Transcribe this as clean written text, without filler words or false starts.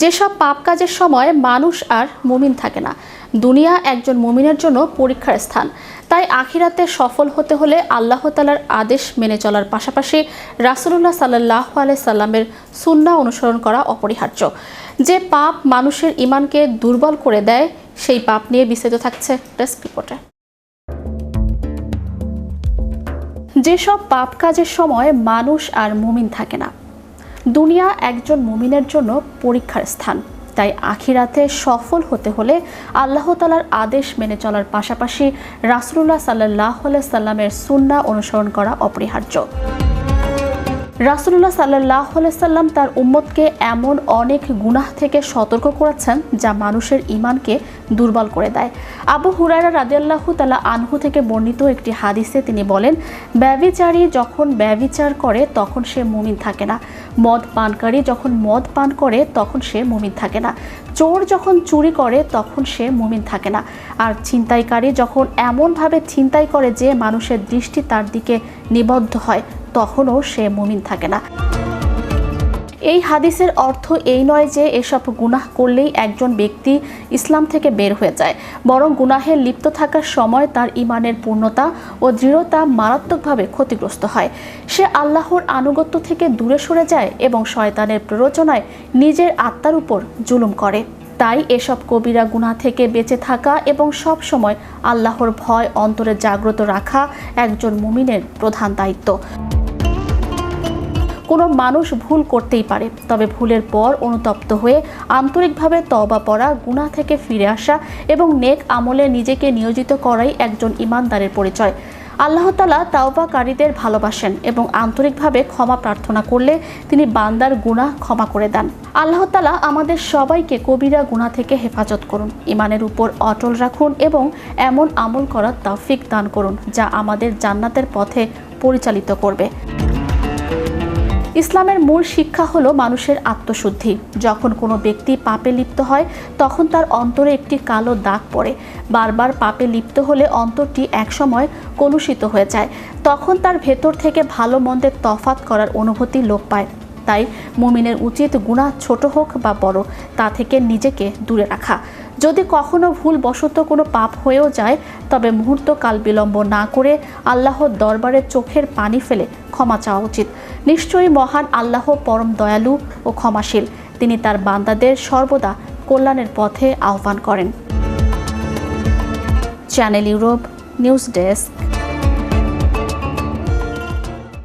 যেসব পাপ কাজের সময় মানুষ আর মুমিন থাকে না, দুনিয়া একজন মুমিনের জন্য পরীক্ষার স্থান। তাই আখিরাতে সফল হতে হলে আল্লাহ তাআলার আদেশ মেনে চলার পাশাপাশি রাসূলুল্লাহ সাল্লাল্লাহু আলাইহি সাল্লামের সুন্নাহ অনুসরণ করা অপরিহার্য। যে পাপ মানুষের ঈমানকে দুর্বল করে দেয়, সেই পাপ নিয়ে বিস্তারিত থাকছে ডেস্ক রিপোর্টে। যেসব পাপ কাজের সময় মানুষ আর মুমিন থাকে না, দুনিয়া একজন মুমিনের জন্য পরীক্ষার স্থান। তাই আখিরাতে সফল হতে হলে আল্লাহ তাআলার আদেশ মেনে চলার পাশাপাশি রাসূলুল্লাহ সাল্লাল্লাহু আলাইহি সাল্লামের সুন্নাহ অনুসরণ করা অপরিহার্য। রাসূলুল্লাহ সাল্লাল্লাহু আলাইহি সাল্লাম তার উম্মতকে এমন অনেক গুনাহ থেকে সতর্ক করেছেন যা মানুষের ঈমানকে দুর্বল করে দেয়। আবু হুরায়রা রাদিয়াল্লাহু তাআলা আনহু থেকে বর্ণিত একটি হাদিসে তিনি বলেন, ব্যভিচারী যখন ব্যভিচার করে তখন সে মুমিন থাকে না, মদ পানকারী যখন মদ পান করে তখন সে মুমিন থাকে না, চোর যখন চুরি করে তখন সে মুমিন থাকে না, আর ছিনতাইকারী যখন এমনভাবে ছিনতাই করে যে মানুষের দৃষ্টি তার দিকে নিবদ্ধ হয় তখনও সে মুমিন থাকে না। এই হাদিসের অর্থ এই নয় যে এসব গুনাহ করলেই একজন ব্যক্তি ইসলাম থেকে বের হয়ে যায়, বরং গুনাহে লিপ্ত থাকার সময় তার ঈমানের পূর্ণতা ও দৃঢ়তা মারাত্মকভাবে ক্ষতিগ্রস্ত হয়। সে আল্লাহর আনুগত্য থেকে দূরে সরে যায় এবং শয়তানের প্ররোচনায় নিজের আত্মার উপর জুলুম করে। তাই এসব কবিরা গুনাহ থেকে বেঁচে থাকা এবং সব সময় আল্লাহর ভয় অন্তরে জাগ্রত রাখা একজন মুমিনের প্রধান দায়িত্ব। কোনো মানুষ ভুল করতেই পারে, তবে ভুলের পর অনুতপ্ত হয়ে আন্তরিকভাবে তওবা পড়া, গুনাহ থেকে ফিরে আসা এবং নেক আমলে নিজেকে নিয়োজিত করাই একজন ঈমানদারের পরিচয়। আল্লাহ তাআলা তাওবাকারীদের ভালোবাসেন এবং আন্তরিকভাবে ক্ষমা প্রার্থনা করলে তিনি বান্দার গুনাহ ক্ষমা করে দেন। আল্লাহ তাআলা আমাদের সবাইকে কবিরা গুনাহ থেকে হেফাজত করুন, ঈমানের উপর অটল রাখুন এবং এমন আমল করার তৌফিক দান করুন যা আমাদের জান্নাতের পথে পরিচালিত করবে। ইসলামের মূল শিক্ষা হলো মানুষের আত্মশুদ্ধি। যখন কোনো ব্যক্তি পাপে লিপ্ত হয় তখন তার অন্তরে একটি কালো দাগ পড়ে। বারবার পাপে লিপ্ত হলে অন্তরটি একসময় কলুষিত হয়ে যায়, তখন তার ভেতর থেকে ভালো মন্দের তফাৎ করার অনুভূতি লোপ পায়। তাই মুমিনের উচিত গুনাহ ছোট হোক বা বড়, তা থেকে নিজেকে দূরে রাখা। যদি কখনো ভুলবশত কোনো পাপ হয়েও যায় তবে মুহূর্তকাল বিলম্ব না করে আল্লাহর দরবারে চোখের পানি ফেলে ক্ষমা চাওয়া উচিত। নিশ্চয়ই মহান আল্লাহ পরম দয়ালু ও ক্ষমাশীল, তিনি তার বান্দাদের সর্বদা কল্যাণের পথে আহ্বান করেন। Channel Europe news desk.